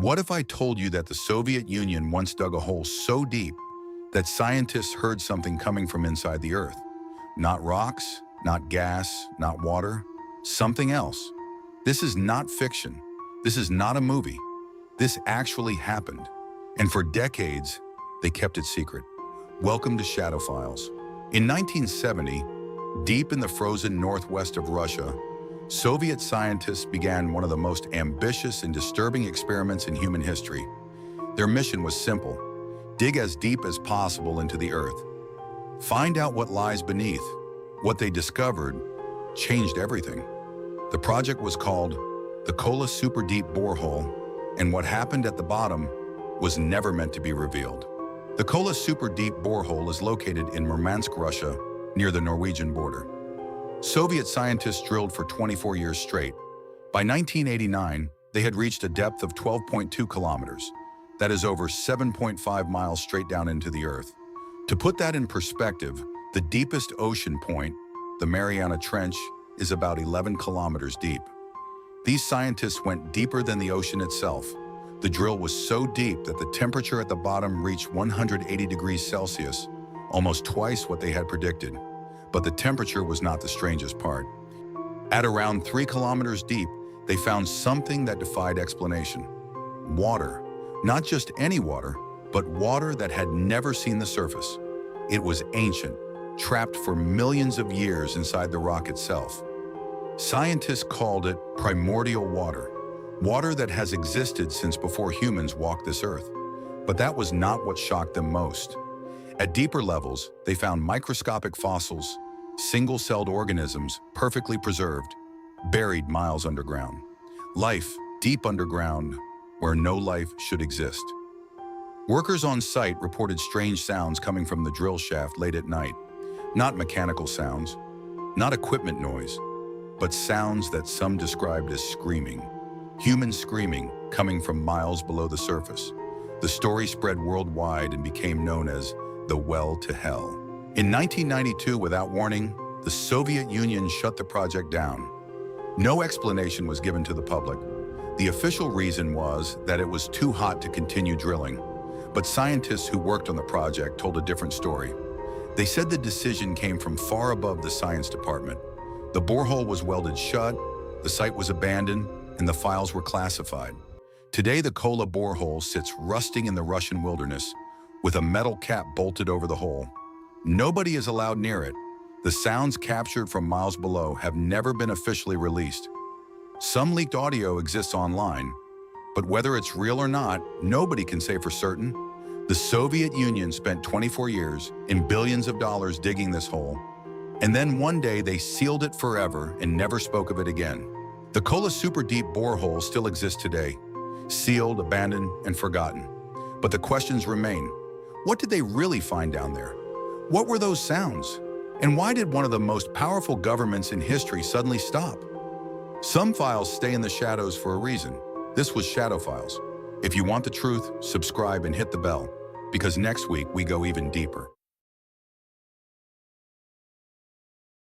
What if I told you that the Soviet Union once dug a hole so deep that scientists heard something coming from inside the Earth? Not rocks, not gas, not water, something else. This is not fiction. This is not a movie. This actually happened. And for decades, they kept it secret. Welcome to Shadow Files. In 1970, deep in the frozen northwest of Russia, Soviet scientists began one of the most ambitious and disturbing experiments in human history. Their mission was simple: dig as deep as possible into the Earth. Find out what lies beneath. What they discovered changed everything. The project was called the Kola Super Deep Borehole, and what happened at the bottom was never meant to be revealed. The Kola Super Deep Borehole is located in Murmansk, Russia, near the Norwegian border. Soviet scientists drilled for 24 years straight. By 1989, they had reached a depth of 12.2 kilometers. That is over 7.5 miles straight down into the Earth. To put that in perspective, the deepest ocean point, the Mariana Trench, is about 11 kilometers deep. These scientists went deeper than the ocean itself. The drill was so deep that the temperature at the bottom reached 180 degrees Celsius, almost twice what they had predicted. But the temperature was not the strangest part. At around 3 kilometers deep, they found something that defied explanation. Water. Not just any water, but water that had never seen the surface. It was ancient, trapped for millions of years inside the rock itself. Scientists called it primordial water, water that has existed since before humans walked this earth. But that was not what shocked them most. At deeper levels, they found microscopic fossils, single-celled organisms perfectly preserved, buried miles underground. Life deep underground where no life should exist. Workers on site reported strange sounds coming from the drill shaft late at night. Not mechanical sounds, not equipment noise, but sounds that some described as screaming. Human screaming coming from miles below the surface. The story spread worldwide and became known as the Well to Hell. In 1992, without warning, the Soviet Union shut the project down. No explanation was given to the public. The official reason was that it was too hot to continue drilling. But scientists who worked on the project told a different story. They said the decision came from far above the science department. The borehole was welded shut, the site was abandoned, and the files were classified. Today, the Kola borehole sits rusting in the Russian wilderness, with a metal cap bolted over the hole. Nobody is allowed near it. The sounds captured from miles below have never been officially released. Some leaked audio exists online, but whether it's real or not, nobody can say for certain. The Soviet Union spent 24 years and billions of dollars digging this hole, and then one day they sealed it forever and never spoke of it again. The Kola Super Deep Borehole still exists today, sealed, abandoned, and forgotten. But the questions remain. What did they really find down there? What were those sounds? And why did one of the most powerful governments in history suddenly stop? Some files stay in the shadows for a reason. This was Shadow Files. If you want the truth, subscribe and hit the bell, because next week we go even deeper.